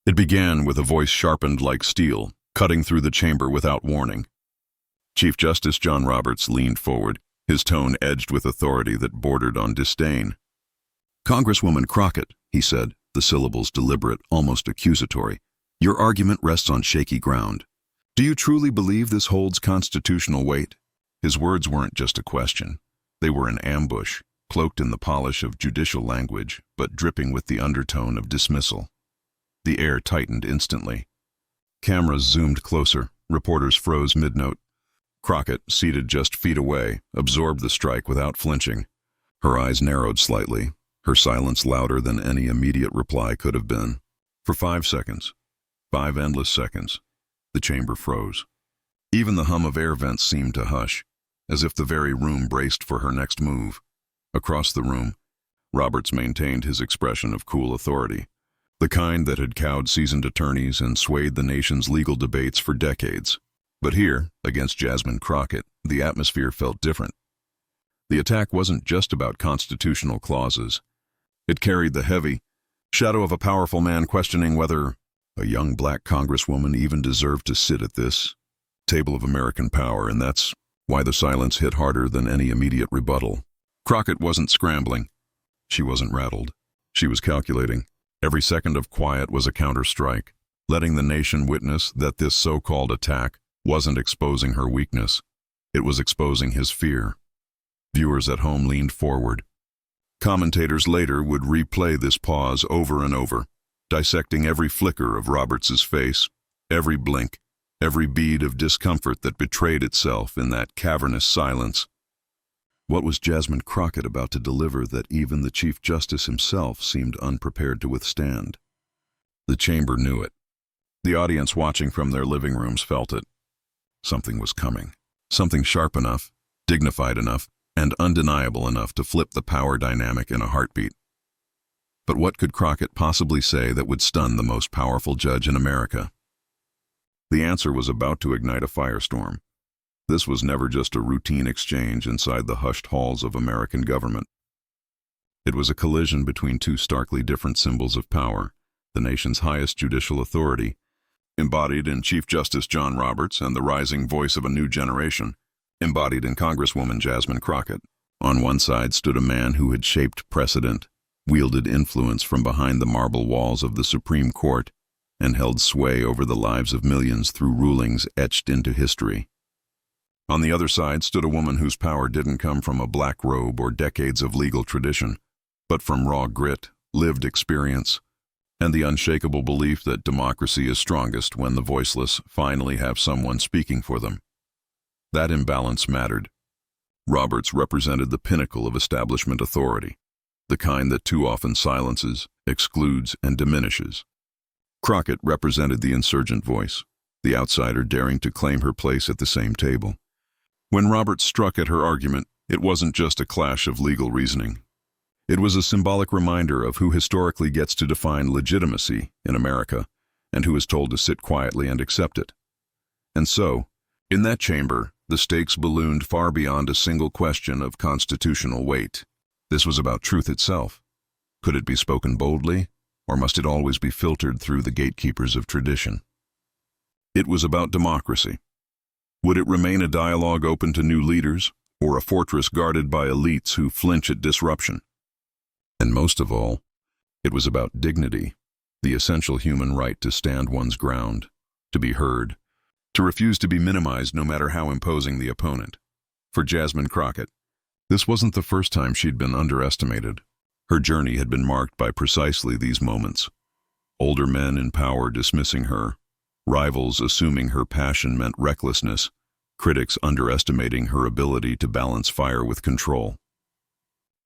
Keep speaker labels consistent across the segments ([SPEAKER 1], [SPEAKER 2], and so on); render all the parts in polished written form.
[SPEAKER 1] It began with a voice sharpened like steel, cutting through the chamber without warning. Chief Justice John Roberts leaned forward, his tone edged with authority that bordered on disdain. "Congresswoman Crockett," he said, the syllables deliberate, almost accusatory, "your argument rests on shaky ground. Do you truly believe this holds constitutional weight?" His words weren't just a question. They were an ambush, cloaked in the polish of judicial language, but dripping with the undertone of dismissal. The air tightened instantly. Cameras zoomed closer, reporters froze mid-note. Crockett, seated just feet away, absorbed the strike without flinching. Her eyes narrowed slightly, her silence louder than any immediate reply could have been. For 5 seconds, 5 endless seconds, the chamber froze. Even the hum of air vents seemed to hush, as if the very room braced for her next move. Across the room, Roberts maintained his expression of cool authority, the kind that had cowed seasoned attorneys and swayed the nation's legal debates for decades. But here, against Jasmine Crockett, the atmosphere felt different. The attack wasn't just about constitutional clauses. It carried the heavy shadow of a powerful man questioning whether a young black congresswoman even deserved to sit at this table of American power, and that's why the silence hit harder than any immediate rebuttal. Crockett wasn't scrambling. She wasn't rattled. She was calculating. Every second of quiet was a counterstrike, letting the nation witness that this so-called attack wasn't exposing her weakness. It was exposing his fear. Viewers at home leaned forward. Commentators later would replay this pause over and over, dissecting every flicker of Roberts's face, every blink, every bead of discomfort that betrayed itself in that cavernous silence. What was Jasmine Crockett about to deliver that even the Chief Justice himself seemed unprepared to withstand? The chamber knew it. The audience watching from their living rooms felt it. Something was coming. Something sharp enough, dignified enough, and undeniable enough to flip the power dynamic in a heartbeat. But what could Crockett possibly say that would stun the most powerful judge in America? The answer was about to ignite a firestorm. This was never just a routine exchange inside the hushed halls of American government. It was a collision between two starkly different symbols of power, the nation's highest judicial authority, embodied in Chief Justice John Roberts and the rising voice of a new generation, embodied in Congresswoman Jasmine Crockett. On one side stood a man who had shaped precedent, wielded influence from behind the marble walls of the Supreme Court, and held sway over the lives of millions through rulings etched into history. On the other side stood a woman whose power didn't come from a black robe or decades of legal tradition, but from raw grit, lived experience, and the unshakable belief that democracy is strongest when the voiceless finally have someone speaking for them. That imbalance mattered. Roberts represented the pinnacle of establishment authority, the kind that too often silences, excludes, and diminishes. Crockett represented the insurgent voice, the outsider daring to claim her place at the same table. When Roberts struck at her argument, it wasn't just a clash of legal reasoning. It was a symbolic reminder of who historically gets to define legitimacy in America and who is told to sit quietly and accept it. And so, in that chamber, the stakes ballooned far beyond a single question of constitutional weight. This was about truth itself. Could it be spoken boldly, or must it always be filtered through the gatekeepers of tradition? It was about democracy. Would it remain a dialogue open to new leaders, or a fortress guarded by elites who flinch at disruption? And most of all, it was about dignity, the essential human right to stand one's ground, to be heard, to refuse to be minimized no matter how imposing the opponent. For Jasmine Crockett, this wasn't the first time she'd been underestimated. Her journey had been marked by precisely these moments. Older men in power dismissing her, rivals assuming her passion meant recklessness, critics underestimating her ability to balance fire with control.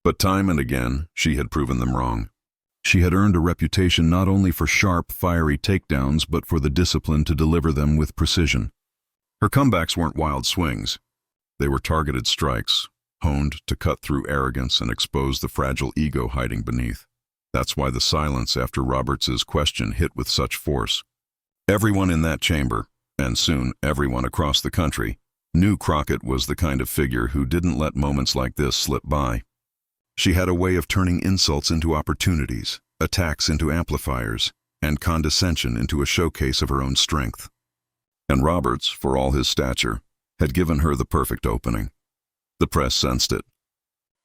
[SPEAKER 1] But time and again, she had proven them wrong. She had earned a reputation not only for sharp, fiery takedowns, but for the discipline to deliver them with precision. Her comebacks weren't wild swings. They were targeted strikes, honed to cut through arrogance and expose the fragile ego hiding beneath. That's why the silence after Roberts's question hit with such force. Everyone in that chamber, and soon everyone across the country, knew Crockett was the kind of figure who didn't let moments like this slip by. She had a way of turning insults into opportunities, attacks into amplifiers, and condescension into a showcase of her own strength. And Roberts, for all his stature, had given her the perfect opening. The press sensed it.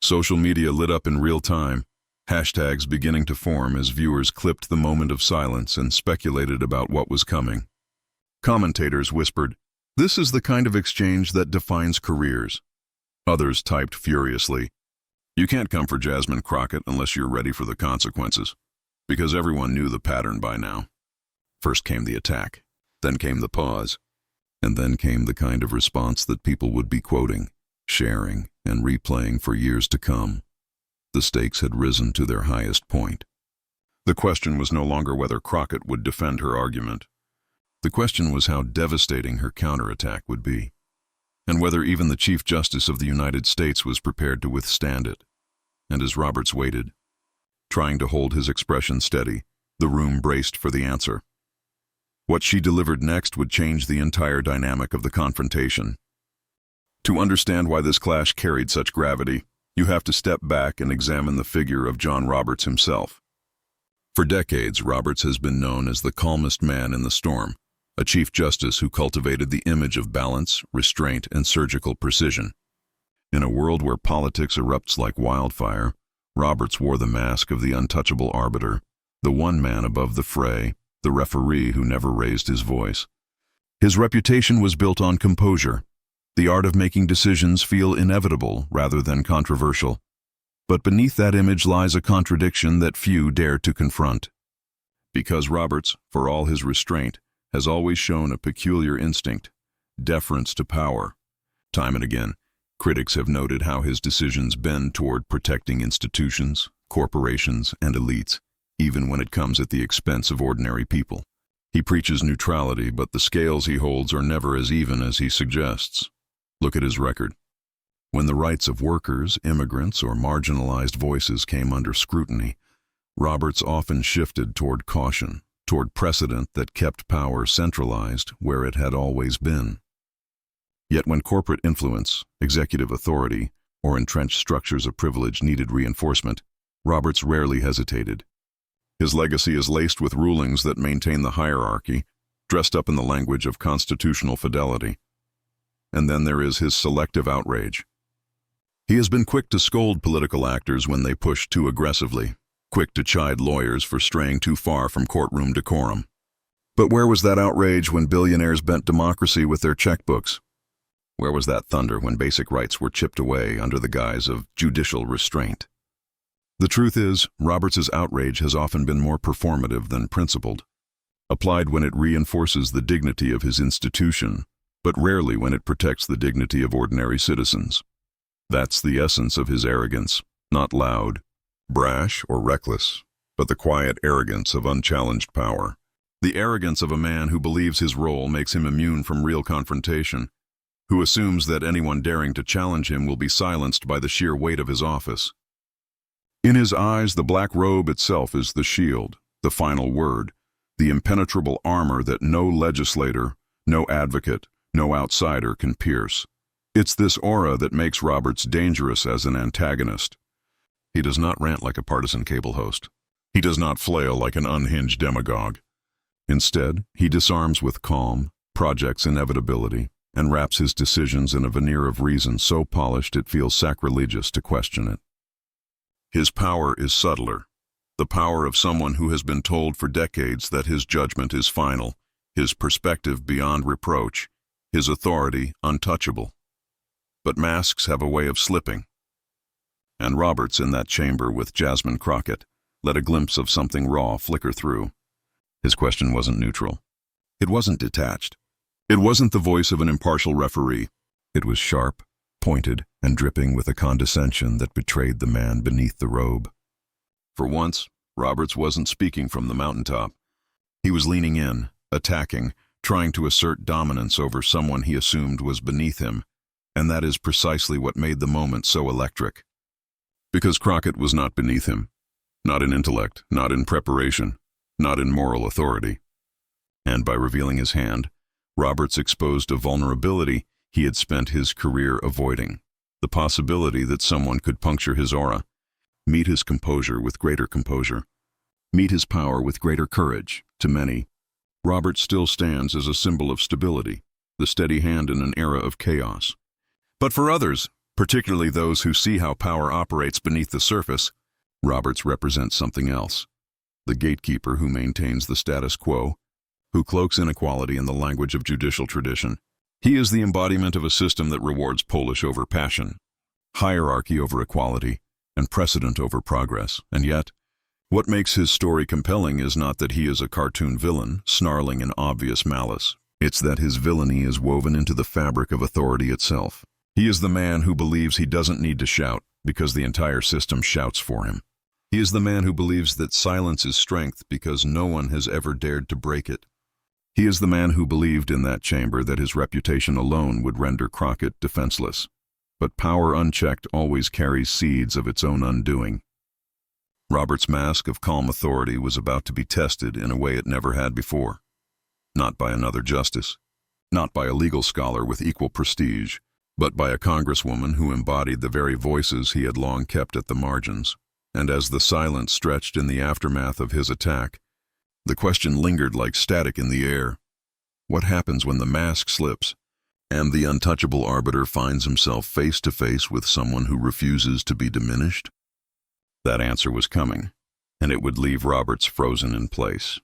[SPEAKER 1] Social media lit up in real time, hashtags beginning to form as viewers clipped the moment of silence and speculated about what was coming. Commentators whispered, "This is the kind of exchange that defines careers." Others typed furiously, "You can't come for Jasmine Crockett unless you're ready for the consequences," because everyone knew the pattern by now. First came the attack, then came the pause, and then came the kind of response that people would be quoting, sharing, and replaying for years to come. The stakes had risen to their highest point. The question was no longer whether Crockett would defend her argument. The question was how devastating her counterattack would be, and whether even the Chief Justice of the United States was prepared to withstand it. And as Roberts waited, trying to hold his expression steady, the room braced for the answer. What she delivered next would change the entire dynamic of the confrontation. To understand why this clash carried such gravity, you have to step back and examine the figure of John Roberts himself. For decades, Roberts has been known as the calmest man in the storm, a Chief Justice who cultivated the image of balance, restraint, and surgical precision. In a world where politics erupts like wildfire, Roberts wore the mask of the untouchable arbiter, the one man above the fray, the referee who never raised his voice. His reputation was built on composure, the art of making decisions feel inevitable rather than controversial. But beneath that image lies a contradiction that few dare to confront. Because Roberts, for all his restraint, has always shown a peculiar instinct, deference to power. Time and again, critics have noted how his decisions bend toward protecting institutions, corporations, and elites, even when it comes at the expense of ordinary people. He preaches neutrality, but the scales he holds are never as even as he suggests. Look at his record. When the rights of workers, immigrants, or marginalized voices came under scrutiny, Roberts often shifted toward caution, toward precedent that kept power centralized where it had always been. Yet when corporate influence, executive authority, or entrenched structures of privilege needed reinforcement, Roberts rarely hesitated. His legacy is laced with rulings that maintain the hierarchy, dressed up in the language of constitutional fidelity. And then there is his selective outrage. He has been quick to scold political actors when they push too aggressively, quick to chide lawyers for straying too far from courtroom decorum. But where was that outrage when billionaires bent democracy with their checkbooks? Where was that thunder when basic rights were chipped away under the guise of judicial restraint? The truth is, Roberts's outrage has often been more performative than principled, applied when it reinforces the dignity of his institution, but rarely when it protects the dignity of ordinary citizens. That's the essence of his arrogance, not loud, brash, or reckless, but the quiet arrogance of unchallenged power. The arrogance of a man who believes his role makes him immune from real confrontation, who assumes that anyone daring to challenge him will be silenced by the sheer weight of his office. In his eyes, the black robe itself is the shield, the final word, the impenetrable armor that no legislator, no advocate, no outsider can pierce. It's this aura that makes Roberts dangerous as an antagonist. He does not rant like a partisan cable host. He does not flail like an unhinged demagogue. Instead, he disarms with calm, projects inevitability, and wraps his decisions in a veneer of reason so polished it feels sacrilegious to question it. His power is subtler, the power of someone who has been told for decades that his judgment is final, his perspective beyond reproach, his authority untouchable. But masks have a way of slipping. And Roberts, in that chamber with Jasmine Crockett, let a glimpse of something raw flicker through. His question wasn't neutral. It wasn't detached. It wasn't the voice of an impartial referee. It was sharp, pointed, and dripping with a condescension that betrayed the man beneath the robe. For once, Roberts wasn't speaking from the mountaintop. He was leaning in, attacking, trying to assert dominance over someone he assumed was beneath him, and that is precisely what made the moment so electric. Because Crockett was not beneath him, not in intellect, not in preparation, not in moral authority. And by revealing his hand, Roberts exposed a vulnerability he had spent his career avoiding, the possibility that someone could puncture his aura, meet his composure with greater composure, meet his power with greater courage. To many, Roberts still stands as a symbol of stability, the steady hand in an era of chaos. But for others, particularly those who see how power operates beneath the surface, Roberts represents something else. The gatekeeper who maintains the status quo, who cloaks inequality in the language of judicial tradition. He is the embodiment of a system that rewards Polish over passion, hierarchy over equality, and precedent over progress. And yet, what makes his story compelling is not that he is a cartoon villain, snarling in obvious malice. It's that his villainy is woven into the fabric of authority itself. He is the man who believes he doesn't need to shout because the entire system shouts for him. He is the man who believes that silence is strength because no one has ever dared to break it. He is the man who believed in that chamber that his reputation alone would render Crockett defenseless. But power unchecked always carries seeds of its own undoing. Robert's mask of calm authority was about to be tested in a way it never had before. Not by another justice, not by a legal scholar with equal prestige, but by a congresswoman who embodied the very voices he had long kept at the margins. And as the silence stretched in the aftermath of his attack, the question lingered like static in the air. What happens when the mask slips, and the untouchable arbiter finds himself face to face with someone who refuses to be diminished? That answer was coming, and it would leave Roberts frozen in place.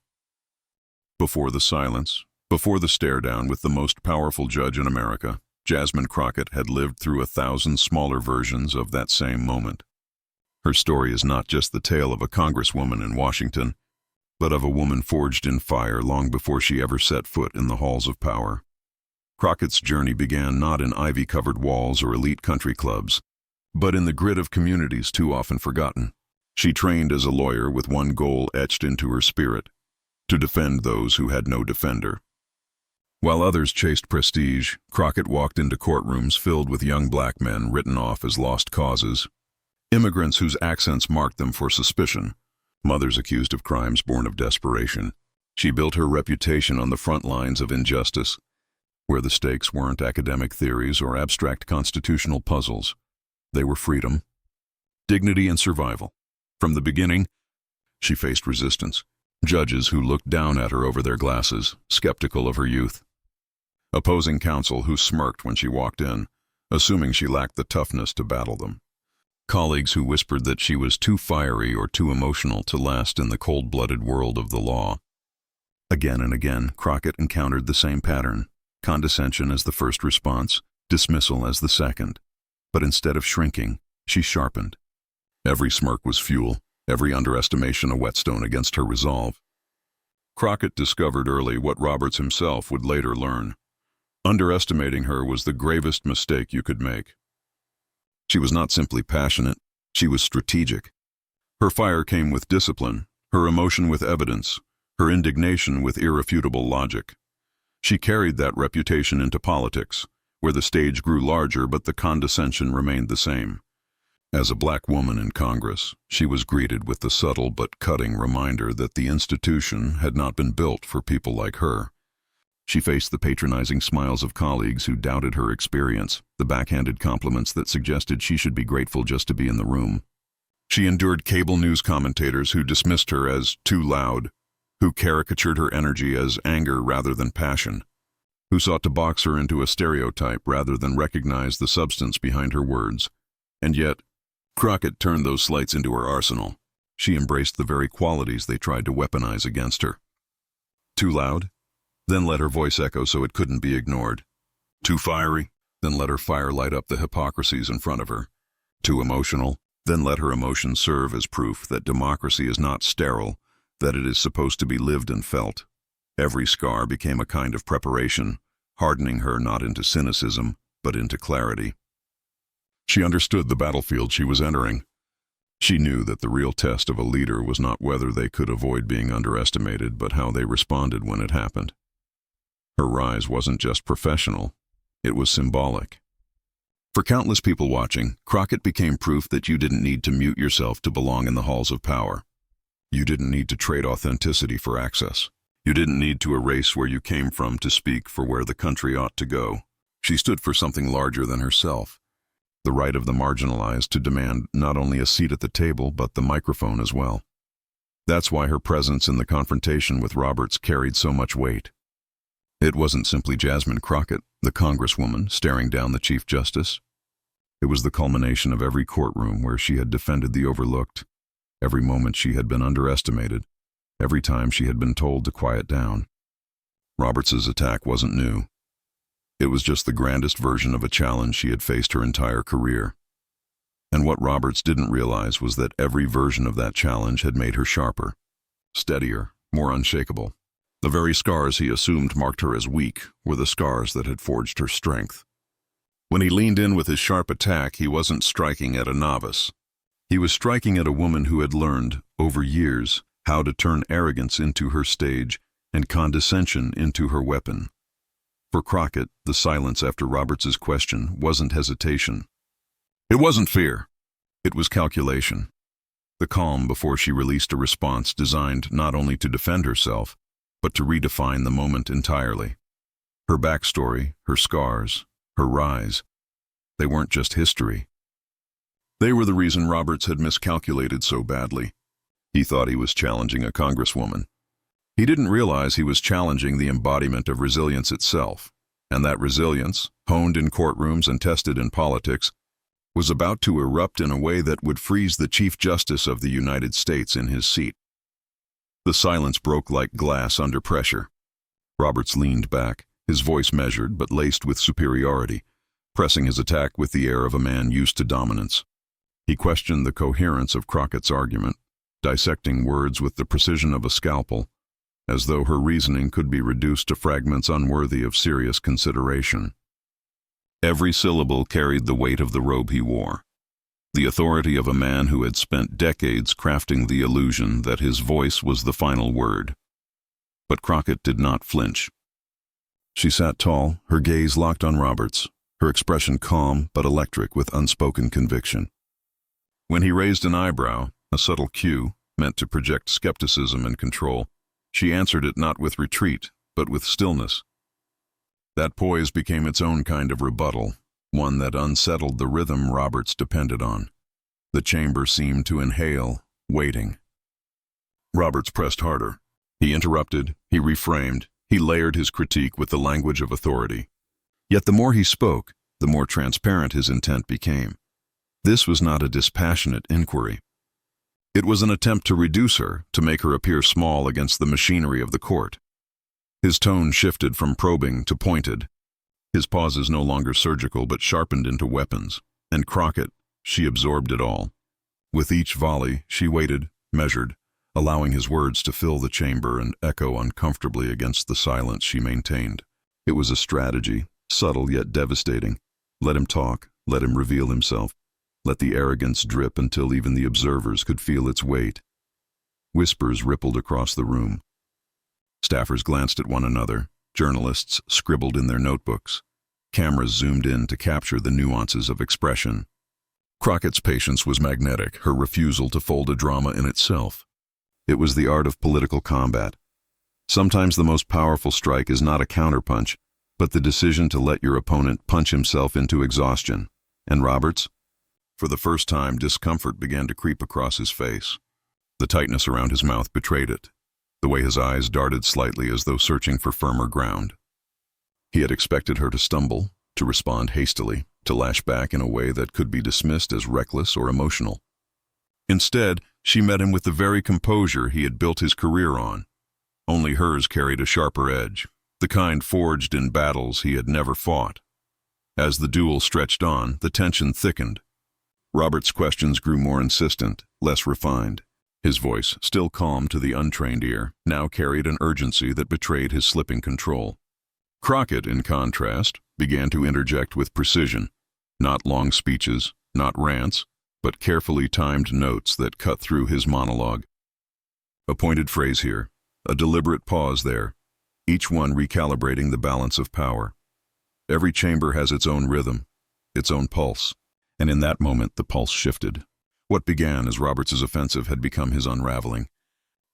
[SPEAKER 1] Before the silence, before the stare-down with the most powerful judge in America, Jasmine Crockett had lived through 1,000 smaller versions of that same moment. Her story is not just the tale of a congresswoman in Washington, but of a woman forged in fire long before she ever set foot in the halls of power. Crockett's journey began not in ivy-covered walls or elite country clubs, but in the grit of communities too often forgotten. She trained as a lawyer with one goal etched into her spirit: to defend those who had no defender. While others chased prestige, Crockett walked into courtrooms filled with young black men written off as lost causes, immigrants whose accents marked them for suspicion, mothers accused of crimes born of desperation. She built her reputation on the front lines of injustice, where the stakes weren't academic theories or abstract constitutional puzzles. They were freedom, dignity, and survival. From the beginning, she faced resistance. Judges who looked down at her over their glasses, skeptical of her youth. Opposing counsel who smirked when she walked in, assuming she lacked the toughness to battle them. Colleagues who whispered that she was too fiery or too emotional to last in the cold-blooded world of the law. Again and again, Crockett encountered the same pattern: condescension as the first response, dismissal as the second. But instead of shrinking, she sharpened. Every smirk was fuel, every underestimation a whetstone against her resolve. Crockett discovered early what Roberts himself would later learn. Underestimating her was the gravest mistake you could make. She was not simply passionate, she was strategic. Her fire came with discipline, her emotion with evidence, her indignation with irrefutable logic. She carried that reputation into politics, where the stage grew larger but the condescension remained the same. As a black woman in Congress, she was greeted with the subtle but cutting reminder that the institution had not been built for people like her. She faced the patronizing smiles of colleagues who doubted her experience, the backhanded compliments that suggested she should be grateful just to be in the room. She endured cable news commentators who dismissed her as too loud, who caricatured her energy as anger rather than passion, who sought to box her into a stereotype rather than recognize the substance behind her words. And yet, Crockett turned those slights into her arsenal. She embraced the very qualities they tried to weaponize against her. Too loud? Then let her voice echo so it couldn't be ignored. Too fiery? Then let her fire light up the hypocrisies in front of her. Too emotional? Then let her emotions serve as proof that democracy is not sterile, that it is supposed to be lived and felt. Every scar became a kind of preparation, hardening her not into cynicism, but into clarity. She understood the battlefield she was entering. She knew that the real test of a leader was not whether they could avoid being underestimated, but how they responded when it happened. Her rise wasn't just professional, it was symbolic. For countless people watching, Crockett became proof that you didn't need to mute yourself to belong in the halls of power. You didn't need to trade authenticity for access. You didn't need to erase where you came from to speak for where the country ought to go. She stood for something larger than herself, the right of the marginalized to demand not only a seat at the table but the microphone as well. That's why her presence in the confrontation with Roberts carried so much weight. It wasn't simply Jasmine Crockett, the Congresswoman, staring down the Chief Justice. It was the culmination of every courtroom where she had defended the overlooked, every moment she had been underestimated, every time she had been told to quiet down. Roberts's attack wasn't new. It was just the grandest version of a challenge she had faced her entire career. And what Roberts didn't realize was that every version of that challenge had made her sharper, steadier, more unshakable. The very scars he assumed marked her as weak were the scars that had forged her strength. When he leaned in with his sharp attack, he wasn't striking at a novice. He was striking at a woman who had learned, over years, how to turn arrogance into her stage and condescension into her weapon. For Crockett, the silence after Roberts's question wasn't hesitation. It wasn't fear. It was calculation. The calm before she released a response designed not only to defend herself, but to redefine the moment entirely. Her backstory, her scars, her rise, they weren't just history. They were the reason Roberts had miscalculated so badly. He thought he was challenging a congresswoman. He didn't realize he was challenging the embodiment of resilience itself, and that resilience, honed in courtrooms and tested in politics, was about to erupt in a way that would freeze the Chief Justice of the United States in his seat. The silence broke like glass under pressure. Roberts leaned back, his voice measured but laced with superiority, pressing his attack with the air of a man used to dominance. He questioned the coherence of Crockett's argument, dissecting words with the precision of a scalpel, as though her reasoning could be reduced to fragments unworthy of serious consideration. Every syllable carried the weight of the robe he wore, the authority of a man who had spent decades crafting the illusion that his voice was the final word. But Crockett did not flinch. She sat tall, her gaze locked on Roberts, her expression calm but electric with unspoken conviction. When he raised an eyebrow, a subtle cue, meant to project skepticism and control, she answered it not with retreat, but with stillness. That poise became its own kind of rebuttal, one that unsettled the rhythm Roberts depended on. The chamber seemed to inhale, waiting. Roberts pressed harder. He interrupted, he reframed, he layered his critique with the language of authority. Yet the more he spoke, the more transparent his intent became. This was not a dispassionate inquiry. It was an attempt to reduce her, to make her appear small against the machinery of the court. His tone shifted from probing to pointed. His pauses no longer surgical but sharpened into weapons, and Crockett, she absorbed it all. With each volley, she waited, measured, allowing his words to fill the chamber and echo uncomfortably against the silence she maintained. It was a strategy, subtle yet devastating. Let him talk, let him reveal himself. Let the arrogance drip until even the observers could feel its weight. Whispers rippled across the room. Staffers glanced at one another. Journalists scribbled in their notebooks. Cameras zoomed in to capture the nuances of expression. Crockett's patience was magnetic, her refusal to fold a drama in itself. It was the art of political combat. Sometimes the most powerful strike is not a counterpunch, but the decision to let your opponent punch himself into exhaustion. And Roberts? For the first time, discomfort began to creep across his face. The tightness around his mouth betrayed it, the way his eyes darted slightly as though searching for firmer ground. He had expected her to stumble, to respond hastily, to lash back in a way that could be dismissed as reckless or emotional. Instead, she met him with the very composure he had built his career on. Only hers carried a sharper edge, the kind forged in battles he had never fought. As the duel stretched on, the tension thickened. Robert's questions grew more insistent, less refined. His voice, still calm to the untrained ear, now carried an urgency that betrayed his slipping control. Crockett, in contrast, began to interject with precision. Not long speeches, not rants, but carefully timed notes that cut through his monologue. A pointed phrase here, a deliberate pause there, each one recalibrating the balance of power. Every chamber has its own rhythm, its own pulse. And in that moment, the pulse shifted. What began as Roberts's offensive had become his unraveling.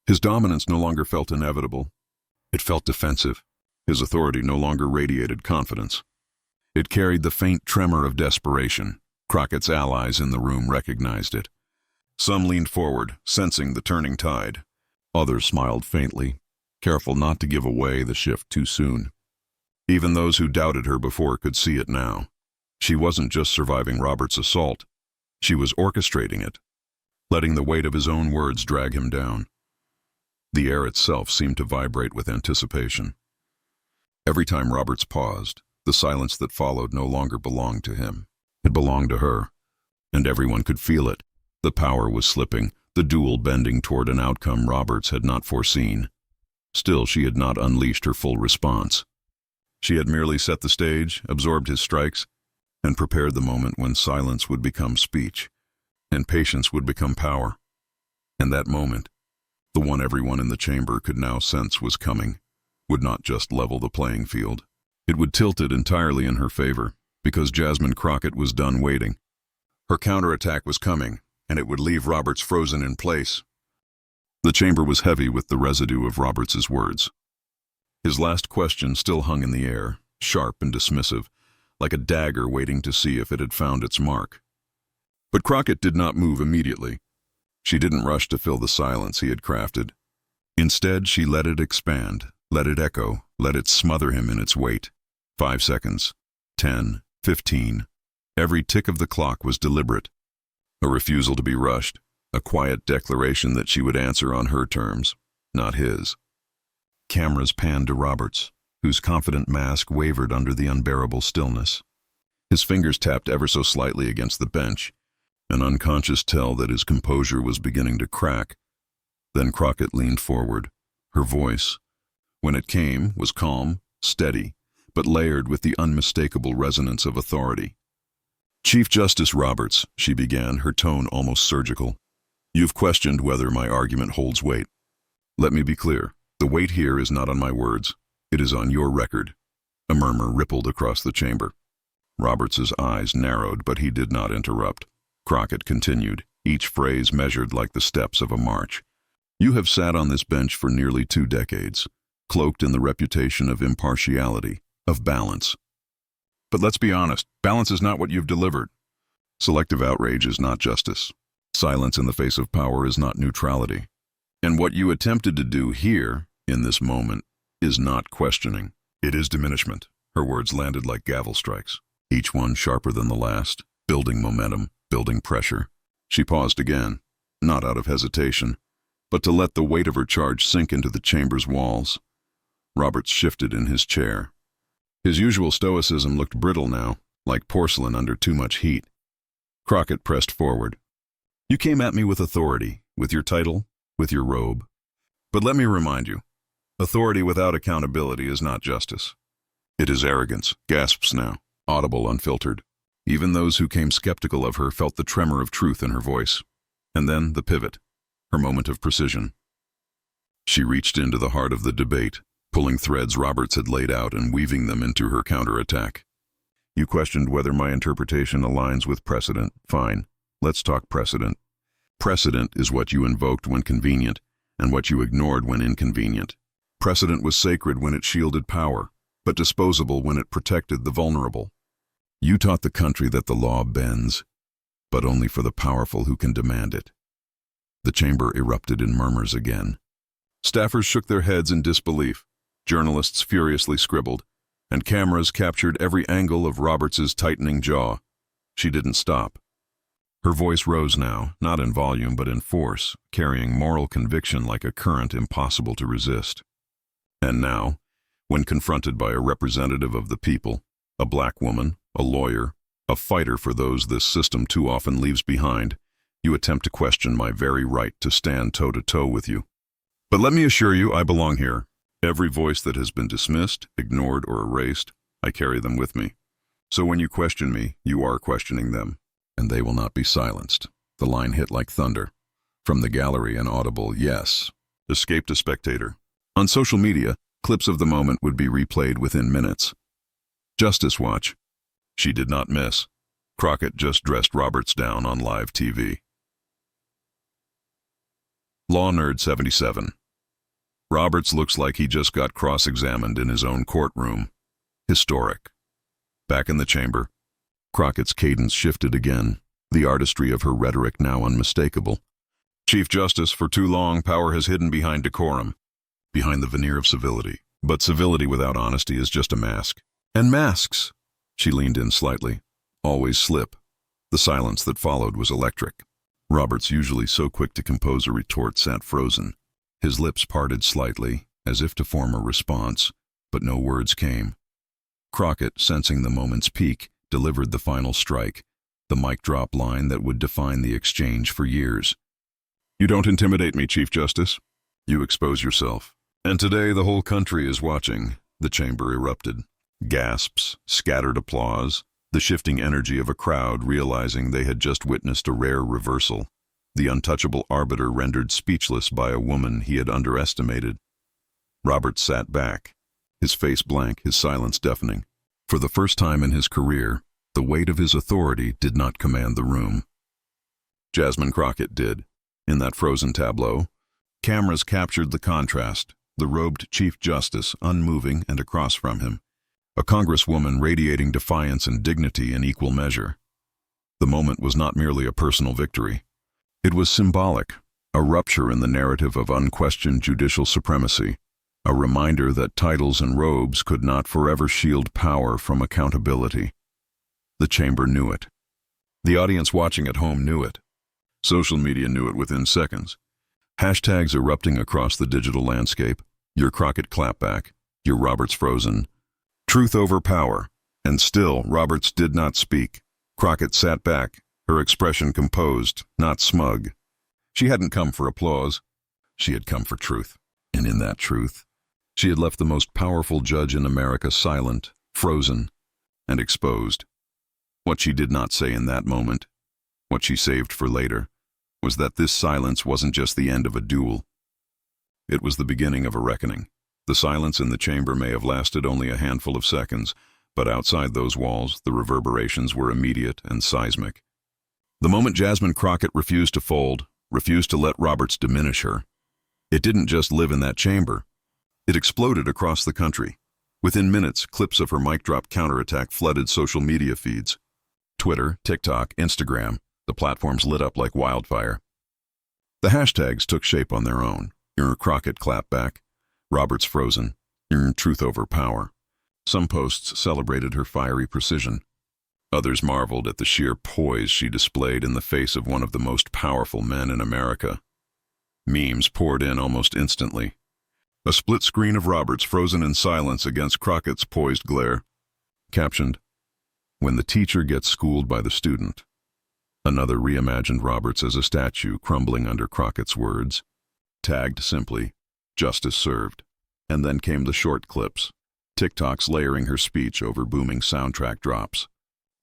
[SPEAKER 1] His dominance no longer felt inevitable. It felt defensive. His authority no longer radiated confidence. It carried the faint tremor of desperation. Crockett's allies in the room recognized it. Some leaned forward, sensing the turning tide. Others smiled faintly, careful not to give away the shift too soon. Even those who doubted her before could see it now. She wasn't just surviving Robert's assault. She was orchestrating it, letting the weight of his own words drag him down. The air itself seemed to vibrate with anticipation. Every time Roberts paused, the silence that followed no longer belonged to him. It belonged to her, and everyone could feel it. The power was slipping, the duel bending toward an outcome Roberts had not foreseen. Still, she had not unleashed her full response. She had merely set the stage, absorbed his strikes, and prepared the moment when silence would become speech, and patience would become power. And that moment, the one everyone in the chamber could now sense was coming, would not just level the playing field. It would tilt it entirely in her favor, because Jasmine Crockett was done waiting. Her counterattack was coming, and it would leave Roberts frozen in place. The chamber was heavy with the residue of Roberts's words. His last question still hung in the air, sharp and dismissive, like a dagger waiting to see if it had found its mark. But Crockett did not move immediately. She didn't rush to fill the silence he had crafted. Instead, she let it expand, let it echo, let it smother him in its weight. 5 seconds, 10, 15. Every tick of the clock was deliberate. A refusal to be rushed, a quiet declaration that she would answer on her terms, not his. Cameras panned to Roberts, whose confident mask wavered under the unbearable stillness. His fingers tapped ever so slightly against the bench, an unconscious tell that his composure was beginning to crack. Then Crockett leaned forward. Her voice, when it came, was calm, steady, but layered with the unmistakable resonance of authority. "Chief Justice Roberts," she began, her tone almost surgical, "you've questioned whether my argument holds weight. Let me be clear. The weight here is not on my words. It is on your record." A murmur rippled across the chamber. Roberts's eyes narrowed, but he did not interrupt. Crockett continued, each phrase measured like the steps of a march. "You have sat on this bench for nearly 2 decades, cloaked in the reputation of impartiality, of balance. But let's be honest, balance is not what you've delivered. Selective outrage is not justice. Silence in the face of power is not neutrality. And what you attempted to do here, in this moment, is not questioning. It is diminishment." Her words landed like gavel strikes, each one sharper than the last, building momentum, building pressure. She paused again, not out of hesitation, but to let the weight of her charge sink into the chamber's walls. Roberts shifted in his chair. His usual stoicism looked brittle now, like porcelain under too much heat. Crockett pressed forward. "You came at me with authority, with your title, with your robe. But let me remind you, authority without accountability is not justice. It is arrogance," gasps now, audible, unfiltered. Even those who came skeptical of her felt the tremor of truth in her voice. And then the pivot, her moment of precision. She reached into the heart of the debate, pulling threads Roberts had laid out and weaving them into her counterattack. "You questioned whether my interpretation aligns with precedent. Fine, let's talk precedent. Precedent is what you invoked when convenient, and what you ignored when inconvenient. Precedent was sacred when it shielded power, but disposable when it protected the vulnerable. You taught the country that the law bends, but only for the powerful who can demand it." The chamber erupted in murmurs again. Staffers shook their heads in disbelief. Journalists furiously scribbled, and cameras captured every angle of Roberts's tightening jaw. She didn't stop. Her voice rose now, not in volume but in force, carrying moral conviction like a current impossible to resist. And now, when confronted by a representative of the people, a black woman, a lawyer, a fighter for those this system too often leaves behind, you attempt to question my very right to stand toe-to-toe with you. But let me assure you, I belong here. Every voice that has been dismissed, ignored, or erased, I carry them with me. So when you question me, you are questioning them, and they will not be silenced. The line hit like thunder. From the gallery, an audible yes escaped a spectator. On social media, clips of the moment would be replayed within minutes. Justice Watch. She did not miss. Crockett just dressed Roberts down on live TV. Law Nerd 77. Roberts looks like he just got cross-examined in his own courtroom. Historic. Back in the chamber, Crockett's cadence shifted again, the artistry of her rhetoric now unmistakable. Chief Justice, for too long, power has hidden behind decorum, behind the veneer of civility. But civility without honesty is just a mask. And masks, she leaned in slightly, always slip. The silence that followed was electric. Roberts, usually so quick to compose a retort, sat frozen. His lips parted slightly, as if to form a response, but no words came. Crockett, sensing the moment's peak, delivered the final strike, the mic drop line that would define the exchange for years. "You don't intimidate me, Chief Justice. You expose yourself. And today the whole country is watching." The chamber erupted. Gasps, scattered applause, the shifting energy of a crowd realizing they had just witnessed a rare reversal. The untouchable arbiter rendered speechless by a woman he had underestimated. Roberts sat back, his face blank, his silence deafening. For the first time in his career, the weight of his authority did not command the room. Jasmine Crockett did. In that frozen tableau, cameras captured the contrast, the robed Chief Justice unmoving and across from him, a congresswoman radiating defiance and dignity in equal measure. The moment was not merely a personal victory. It was symbolic, a rupture in the narrative of unquestioned judicial supremacy, a reminder that titles and robes could not forever shield power from accountability. The chamber knew it. The audience watching at home knew it. Social media knew it within seconds. Hashtags erupting across the digital landscape. Your Crockett clapback, your Roberts frozen. Truth over power. And still, Roberts did not speak. Crockett sat back, her expression composed, not smug. She hadn't come for applause. She had come for truth. And in that truth, she had left the most powerful judge in America silent, frozen, and exposed. What she did not say in that moment, what she saved for later, was that this silence wasn't just the end of a duel. It was the beginning of a reckoning. The silence in the chamber may have lasted only a handful of seconds, but outside those walls, the reverberations were immediate and seismic. The moment Jasmine Crockett refused to fold, refused to let Roberts diminish her, it didn't just live in that chamber. It exploded across the country. Within minutes, clips of her mic drop counterattack flooded social media feeds. Twitter, TikTok, Instagram, the platforms lit up like wildfire. The hashtags took shape on their own. Your Crockett clapback, Roberts frozen, your truth over power. Some posts celebrated her fiery precision. Others marveled at the sheer poise she displayed in the face of one of the most powerful men in America. Memes poured in almost instantly. A split screen of Roberts frozen in silence against Crockett's poised glare. Captioned, "When the teacher gets schooled by the student." Another reimagined Roberts as a statue crumbling under Crockett's words. Tagged simply, "Justice served." And then came the short clips, TikToks layering her speech over booming soundtrack drops.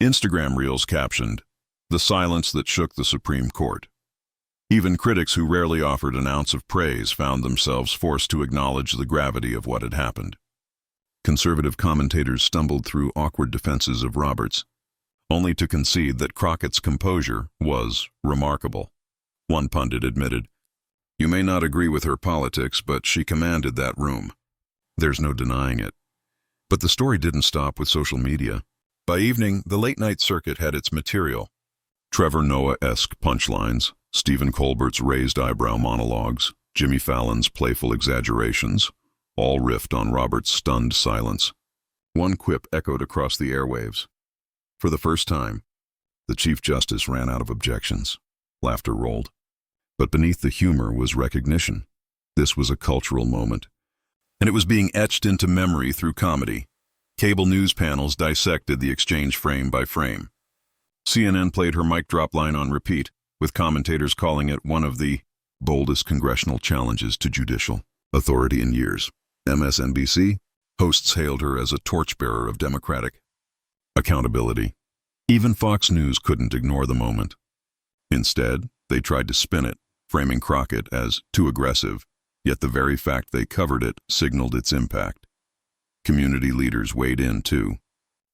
[SPEAKER 1] Instagram reels captioned, "The silence that shook the Supreme Court." Even critics who rarely offered an ounce of praise found themselves forced to acknowledge the gravity of what had happened. Conservative commentators stumbled through awkward defenses of Roberts, only to concede that Crockett's composure was remarkable. One pundit admitted, "You may not agree with her politics, but she commanded that room." There's no denying it. But the story didn't stop with social media. By evening, the late-night circuit had its material. Trevor Noah-esque punchlines, Stephen Colbert's raised eyebrow monologues, Jimmy Fallon's playful exaggerations, all riffed on Roberts' stunned silence. One quip echoed across the airwaves. For the first time, the Chief Justice ran out of objections. Laughter rolled. But beneath the humor was recognition. This was a cultural moment, and it was being etched into memory through comedy. Cable news panels dissected the exchange frame by frame. CNN played her mic drop line on repeat, with commentators calling it one of the boldest congressional challenges to judicial authority in years. MSNBC hosts hailed her as a torchbearer of democratic accountability. Even Fox News couldn't ignore the moment. Instead, they tried to spin it, framing Crockett as too aggressive, yet the very fact they covered it signaled its impact. Community leaders weighed in, too.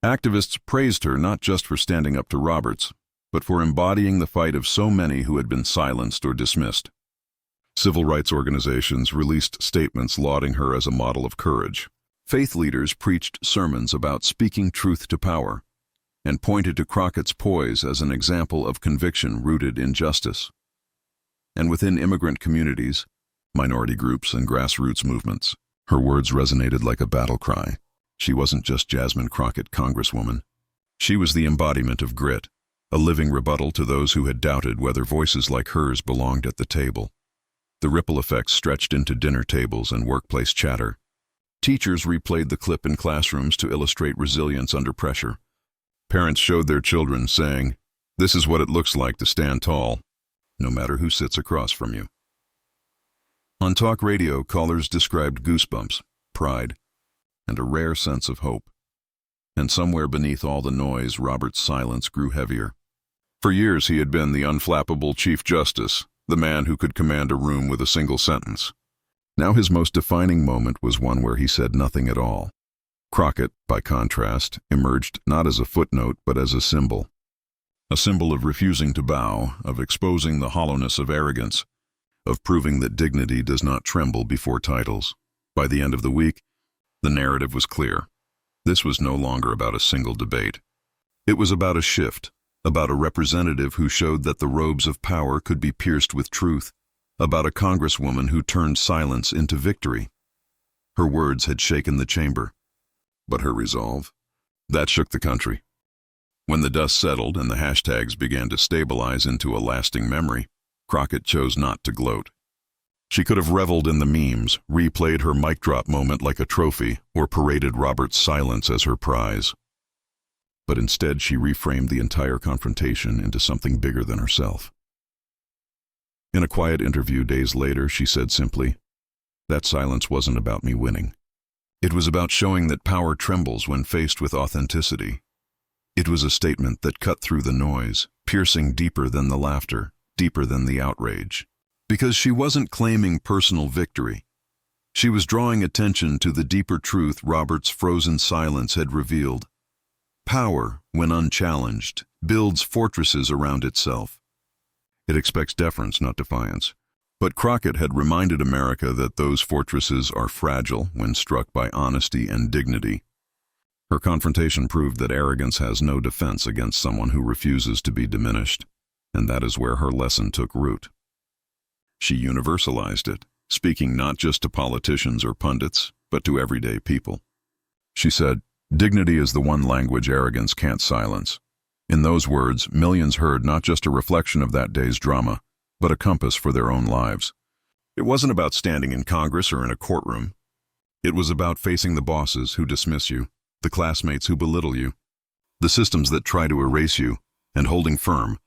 [SPEAKER 1] Activists praised her not just for standing up to Roberts, but for embodying the fight of so many who had been silenced or dismissed. Civil rights organizations released statements lauding her as a model of courage. Faith leaders preached sermons about speaking truth to power, and pointed to Crockett's poise as an example of conviction rooted in justice. And within immigrant communities, minority groups, and grassroots movements, her words resonated like a battle cry. She wasn't just Jasmine Crockett, Congresswoman. She was the embodiment of grit, a living rebuttal to those who had doubted whether voices like hers belonged at the table. The ripple effects stretched into dinner tables and workplace chatter. Teachers replayed the clip in classrooms to illustrate resilience under pressure. Parents showed their children, saying, "This is what it looks like to stand tall, no matter who sits across from you." On talk radio, callers described goosebumps, pride, and a rare sense of hope. And somewhere beneath all the noise, Robert's silence grew heavier. For years he had been the unflappable Chief Justice, the man who could command a room with a single sentence. Now his most defining moment was one where he said nothing at all. Crockett, by contrast, emerged not as a footnote but as a symbol. A symbol of refusing to bow, of exposing the hollowness of arrogance, of proving that dignity does not tremble before titles. By the end of the week, the narrative was clear. This was no longer about a single debate. It was about a shift, about a representative who showed that the robes of power could be pierced with truth, about a congresswoman who turned silence into victory. Her words had shaken the chamber, but her resolve, that shook the country. When the dust settled and the hashtags began to stabilize into a lasting memory, Crockett chose not to gloat. She could have reveled in the memes, replayed her mic drop moment like a trophy, or paraded Robert's silence as her prize. But instead she reframed the entire confrontation into something bigger than herself. In a quiet interview days later, she said simply, "That silence wasn't about me winning. It was about showing that power trembles when faced with authenticity. It was a statement that cut through the noise, piercing deeper than the laughter, deeper than the outrage. Because she wasn't claiming personal victory. She was drawing attention to the deeper truth Robert's frozen silence had revealed. Power, when unchallenged, builds fortresses around itself. It expects deference, not defiance. But Crockett had reminded America that those fortresses are fragile when struck by honesty and dignity. Her confrontation proved that arrogance has no defense against someone who refuses to be diminished, and that is where her lesson took root. She universalized it, speaking not just to politicians or pundits, but to everyday people. She said, "Dignity is the one language arrogance can't silence." In those words, millions heard not just a reflection of that day's drama, but a compass for their own lives. It wasn't about standing in Congress or in a courtroom. It was about facing the bosses who dismiss you, the classmates who belittle you, the systems that try to erase you, and holding firm,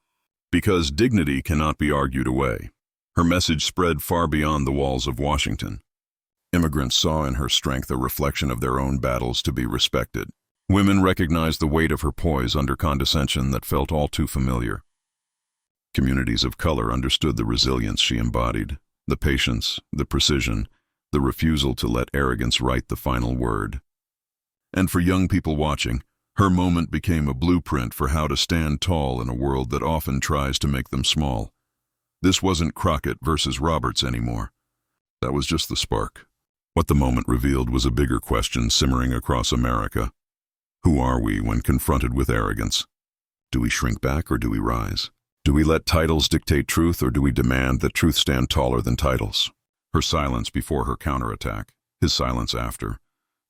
[SPEAKER 1] because dignity cannot be argued away. Her message spread far beyond the walls of Washington. Immigrants saw in her strength a reflection of their own battles to be respected. Women recognized the weight of her poise under condescension that felt all too familiar. Communities of color understood the resilience she embodied, the patience, the precision, the refusal to let arrogance write the final word. And for young people watching, her moment became a blueprint for how to stand tall in a world that often tries to make them small. This wasn't Crockett versus Roberts anymore. That was just the spark. What the moment revealed was a bigger question simmering across America. Who are we when confronted with arrogance? Do we shrink back or do we rise? Do we let titles dictate truth or do we demand that truth stand taller than titles? Her silence before her counterattack, his silence after.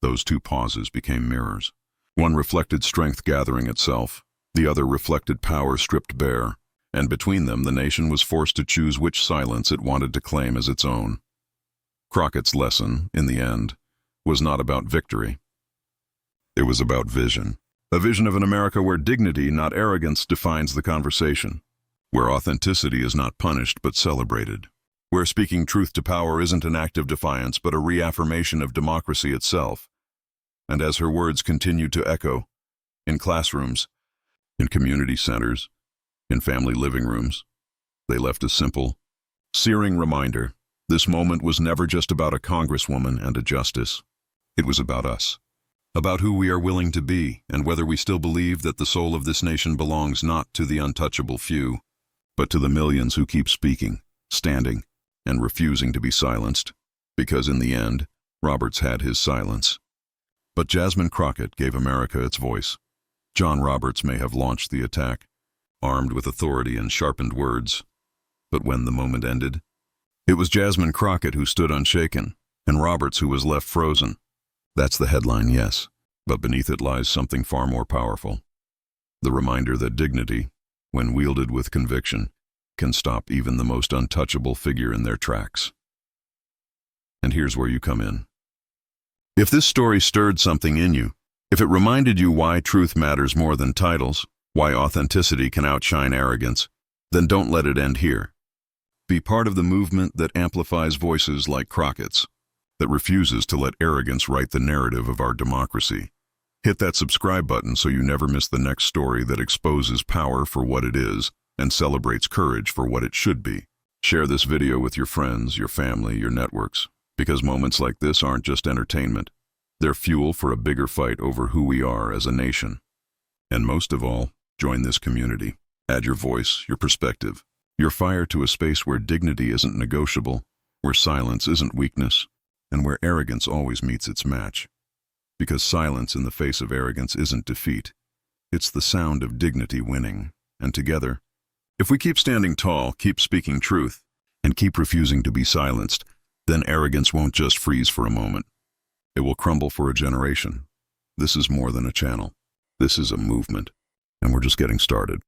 [SPEAKER 1] Those two pauses became mirrors. One reflected strength gathering itself, the other reflected power stripped bare, and between them the nation was forced to choose which silence it wanted to claim as its own. Crockett's lesson, in the end, was not about victory. It was about vision. A vision of an America where dignity, not arrogance, defines the conversation. Where authenticity is not punished but celebrated. Where speaking truth to power isn't an act of defiance but a reaffirmation of democracy itself. And as her words continued to echo, in classrooms, in community centers, in family living rooms, they left a simple, searing reminder. This moment was never just about a congresswoman and a justice. It was about us. About who we are willing to be and whether we still believe that the soul of this nation belongs not to the untouchable few, but to the millions who keep speaking, standing, and refusing to be silenced. Because in the end, Roberts had his silence. But Jasmine Crockett gave America its voice. John Roberts may have launched the attack, armed with authority and sharpened words, But when the moment ended, it was Jasmine Crockett who stood unshaken, and Roberts who was left frozen. That's the headline, yes, but beneath it lies something far more powerful. The reminder that dignity, when wielded with conviction, can stop even the most untouchable figure in their tracks. And here's where you come in. If this story stirred something in you, if it reminded you why truth matters more than titles, why authenticity can outshine arrogance, then don't let it end here. Be part of the movement that amplifies voices like Crockett's, that refuses to let arrogance write the narrative of our democracy. Hit that subscribe button so you never miss the next story that exposes power for what it is and celebrates courage for what it should be. Share this video with your friends, your family, your networks, because moments like this aren't just entertainment. They're fuel for a bigger fight over who we are as a nation. And most of all, join this community. Add your voice, your perspective, your fire to a space where dignity isn't negotiable, where silence isn't weakness, and where arrogance always meets its match. Because silence in the face of arrogance isn't defeat. It's the sound of dignity winning. And together, if we keep standing tall, keep speaking truth, and keep refusing to be silenced, then arrogance won't just freeze for a moment. It will crumble for a generation. This is more than a channel. This is a movement. And we're just getting started.